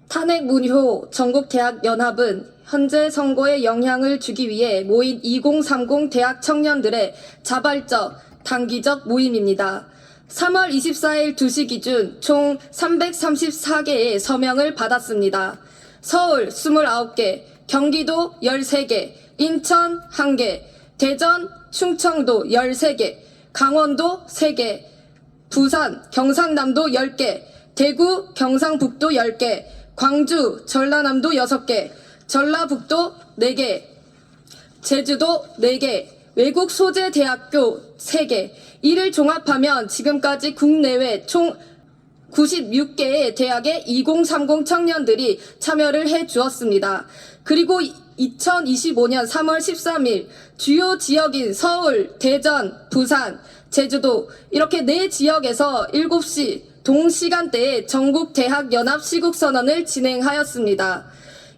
탄핵 문효 전국대학연합은 현재 선거에 영향을 주기 위해 모인 2030 대학 청년들의 자발적, 단기적 모임입니다. 3월 24일 2시 기준 총 334개의 서명을 받았습니다. 서울 29개, 경기도 13개, 인천 1개, 대전, 충청도 13개, 강원도 3개, 부산, 경상남도 10개, 대구, 경상북도 10개, 광주, 전라남도 6개, 전라북도 4개, 제주도 4개, 외국 소재 대학교 3개, 이를 종합하면 지금까지 국내외 총 96개의 대학의 2030 청년들이 참여를 해 주었습니다. 그리고 2025년 3월 13일 주요 지역인 서울, 대전, 부산, 제주도 이렇게 4지역에서 7시 동시간대에 전국대학연합 시국선언을 진행하였습니다.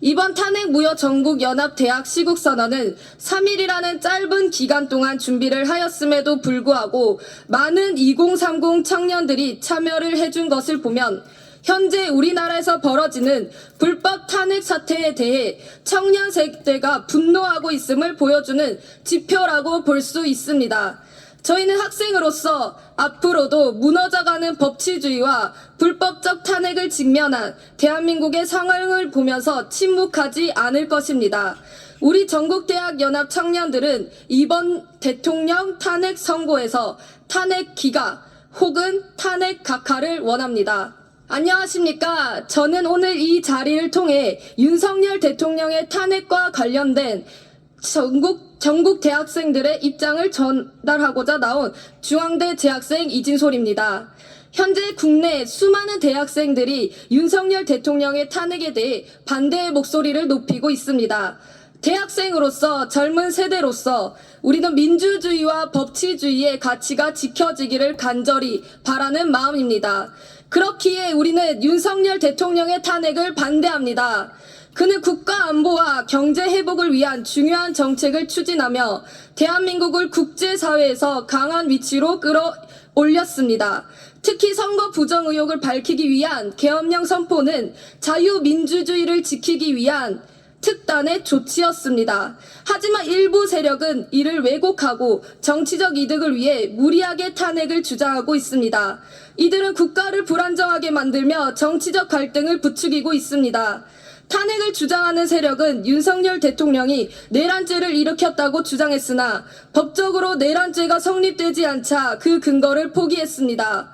이번 탄핵무효 전국연합대학 시국선언은 3일이라는 짧은 기간 동안 준비를 하였음에도 불구하고 많은 2030 청년들이 참여를 해준 것을 보면 현재 우리나라에서 벌어지는 불법 탄핵 사태에 대해 청년 세대가 분노하고 있음을 보여주는 지표라고 볼 수 있습니다. 저희는 학생으로서 앞으로도 무너져가는 법치주의와 불법적 탄핵을 직면한 대한민국의 상황을 보면서 침묵하지 않을 것입니다. 우리 전국대학연합 청년들은 이번 대통령 탄핵 선고에서 탄핵 기각 혹은 탄핵 각하를 원합니다. 안녕하십니까. 저는 오늘 이 자리를 통해 윤석열 대통령의 탄핵과 관련된 전국 대학생들의 입장을 전달하고자 나온 중앙대 재학생 이진솔입니다. 현재 국내 수많은 대학생들이 윤석열 대통령의 탄핵에 대해 반대의 목소리를 높이고 있습니다. 대학생으로서 젊은 세대로서 우리는 민주주의와 법치주의의 가치가 지켜지기를 간절히 바라는 마음입니다. 그렇기에 우리는 윤석열 대통령의 탄핵을 반대합니다. 그는 국가 안보와 경제 회복을 위한 중요한 정책을 추진하며 대한민국을 국제사회에서 강한 위치로 끌어올렸습니다. 특히 선거 부정 의혹을 밝히기 위한 계엄령 선포는 자유민주주의를 지키기 위한 특단의 조치였습니다. 하지만 일부 세력은 이를 왜곡하고 정치적 이득을 위해 무리하게 탄핵을 주장하고 있습니다. 이들은 국가를 불안정하게 만들며 정치적 갈등을 부추기고 있습니다. 탄핵을 주장하는 세력은 윤석열 대통령이 내란죄를 일으켰다고 주장했으나 법적으로 내란죄가 성립되지 않자 그 근거를 포기했습니다.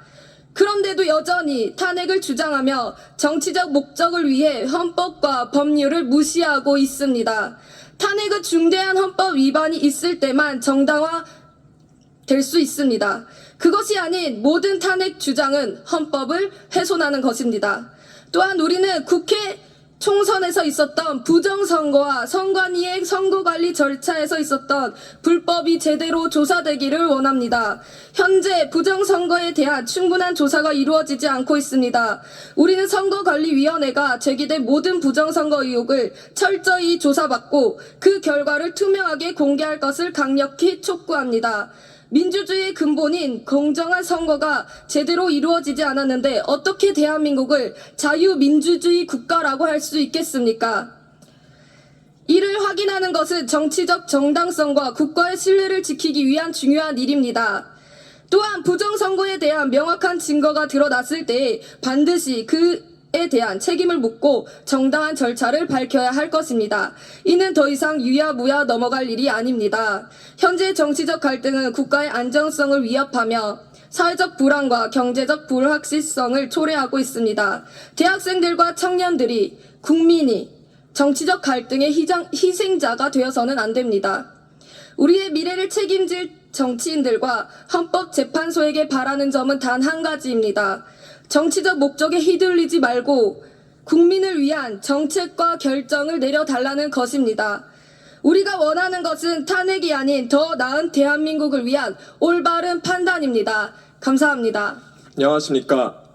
그런데도 여전히 탄핵을 주장하며 정치적 목적을 위해 헌법과 법률을 무시하고 있습니다. 탄핵은 중대한 헌법 위반이 있을 때만 정당화될 수 있습니다. 그것이 아닌 모든 탄핵 주장은 헌법을 훼손하는 것입니다. 또한 우리는 국회 총선에서 있었던 부정선거와 선관위의 선거관리 절차에서 있었던 불법이 제대로 조사되기를 원합니다. 현재 부정선거에 대한 충분한 조사가 이루어지지 않고 있습니다. 우리는 선거관리위원회가 제기된 모든 부정선거 의혹을 철저히 조사받고 그 결과를 투명하게 공개할 것을 강력히 촉구합니다. 민주주의의 근본인 공정한 선거가 제대로 이루어지지 않았는데 어떻게 대한민국을 자유민주주의 국가라고 할 수 있겠습니까? 이를 확인하는 것은 정치적 정당성과 국가의 신뢰를 지키기 위한 중요한 일입니다. 또한 부정선거에 대한 명확한 증거가 드러났을 때 반드시 그에 대한 책임을 묻고 정당한 절차를 밝혀야 할 것입니다. 이는 더 이상 유야무야 넘어갈 일이 아닙니다. 현재 정치적 갈등은 국가의 안정성을 위협하며 사회적 불안과 경제적 불확실성을 초래하고 있습니다. 대학생들과 청년들이, 국민이 정치적 갈등의 희생자가 되어서는 안 됩니다. 우리의 미래를 책임질 정치인들과 헌법재판소에게 바라는 점은 단 한 가지입니다. 정치적 목적에 휘둘리지 말고 국민을 위한 정책과 결정을 내려달라는 것입니다. 우리가 원하는 것은 탄핵이 아닌 더 나은 대한민국을 위한 올바른 판단입니다. 감사합니다. 안녕하십니까.